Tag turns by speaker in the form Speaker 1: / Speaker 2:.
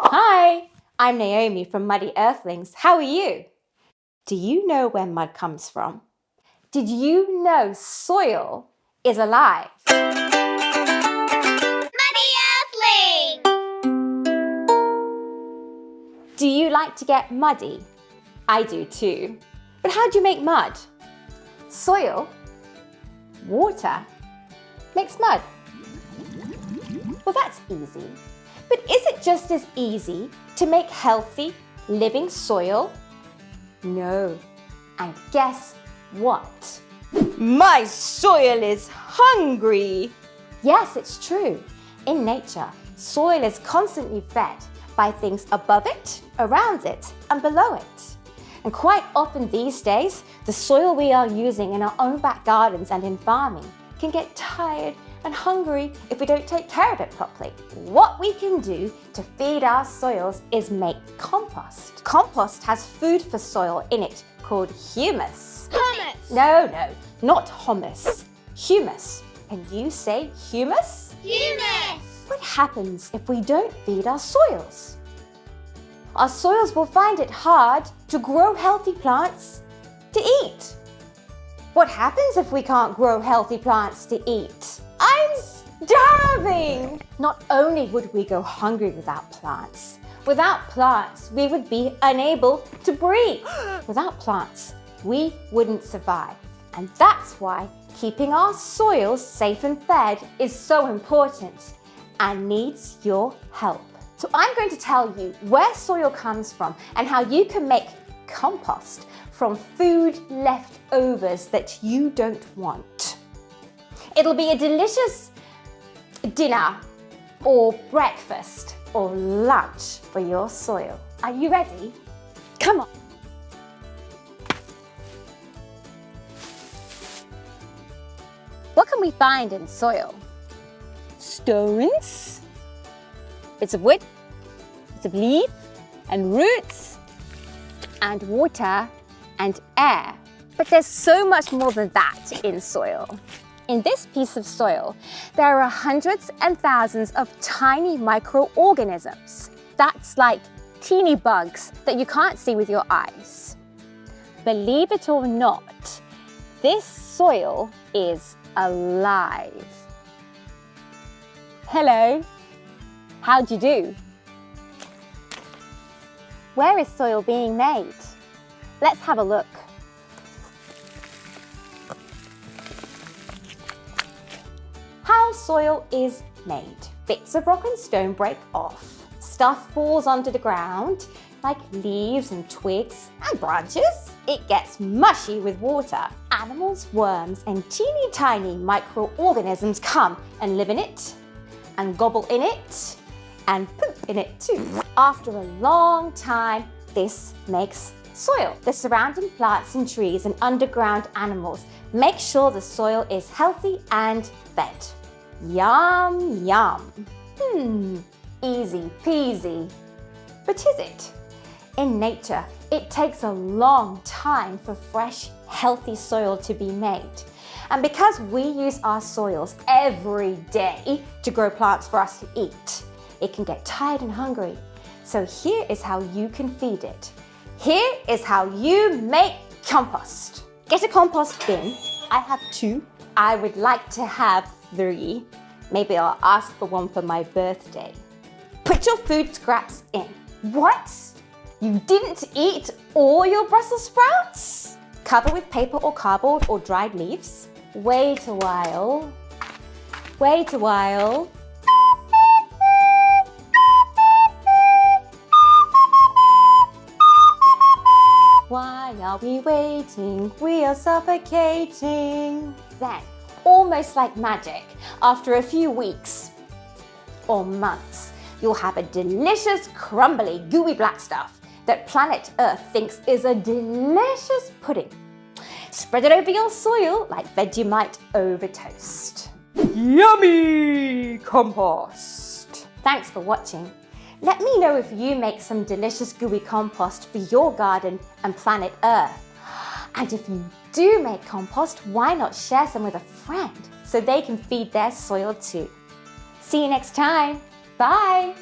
Speaker 1: Hi, I'm Naomi from Muddy Earthlings. How are you? Do you know where mud comes from? Did you know soil is alive?
Speaker 2: Muddy Earthlings!
Speaker 1: Do you like to get muddy? I do too. But how do you make mud? Soil, water, makes mud. Well, that's easy. But is it just as easy to make healthy, living soil? No. And guess what? My soil is hungry! Yes, it's true. In nature, soil is constantly fed by things above it, around it, and below it. And quite often these days, the soil we are using in our own back gardens and in farming can get tired and hungry if we don't take care of it properly. What we can do to feed our soils is make compost. Compost has food for soil in it called humus.
Speaker 2: Hummus!
Speaker 1: No, not hummus. Humus. Can you say humus?
Speaker 2: Humus!
Speaker 1: What happens if we don't feed our soils? Our soils will find it hard to grow healthy plants to eat. What happens if we can't grow healthy plants to eat? I'm starving! Not only would we go hungry without plants we would be unable to breathe. Without plants, we wouldn't survive. And that's why keeping our soils safe and fed is so important and needs your help. So I'm going to tell you where soil comes from and how you can make compost from food leftovers that you don't want. It'll be a delicious dinner or breakfast or lunch for your soil. Are you ready? Come on. What can we find in soil? Stones, bits of wood, bits of leaf and roots, and water and air. But there's so much more than that in soil. In this piece of soil, there are hundreds and thousands of tiny microorganisms. That's like teeny bugs that you can't see with your eyes. Believe it or not, this soil is alive. Hello, how'd you do? Where is soil being made? Let's have a look. How soil is made. Bits of rock and stone break off. Stuff falls onto the ground, like leaves and twigs and branches. It gets mushy with water. Animals, worms, and teeny tiny microorganisms come and live in it, and gobble in it, and poop in it too. After a long time, this makes soil. The surrounding plants and trees and underground animals make sure the soil is healthy and fed. Yum, yum. Easy peasy. But is it? In nature, it takes a long time for fresh, healthy soil to be made. And because we use our soils every day to grow plants for us to eat, it can get tired and hungry. So here is how you can feed it. Here is how you make compost. Get a compost bin. I have 2. I would like to have 3. Maybe I'll ask for one for my birthday. Put your food scraps in. What? You didn't eat all your Brussels sprouts? Cover with paper or cardboard or dried leaves. Wait a while. Wait a while. Why are we waiting? We are suffocating. Then, almost like magic, after a few weeks or months, you'll have a delicious, crumbly, gooey black stuff that planet Earth thinks is a delicious pudding. Spread it over your soil like Vegemite over toast. Yummy compost! Thanks for watching. Let me know if you make some delicious gooey compost for your garden and planet Earth. And if you do make compost, why not share some with a friend so they can feed their soil too? See you next time. Bye!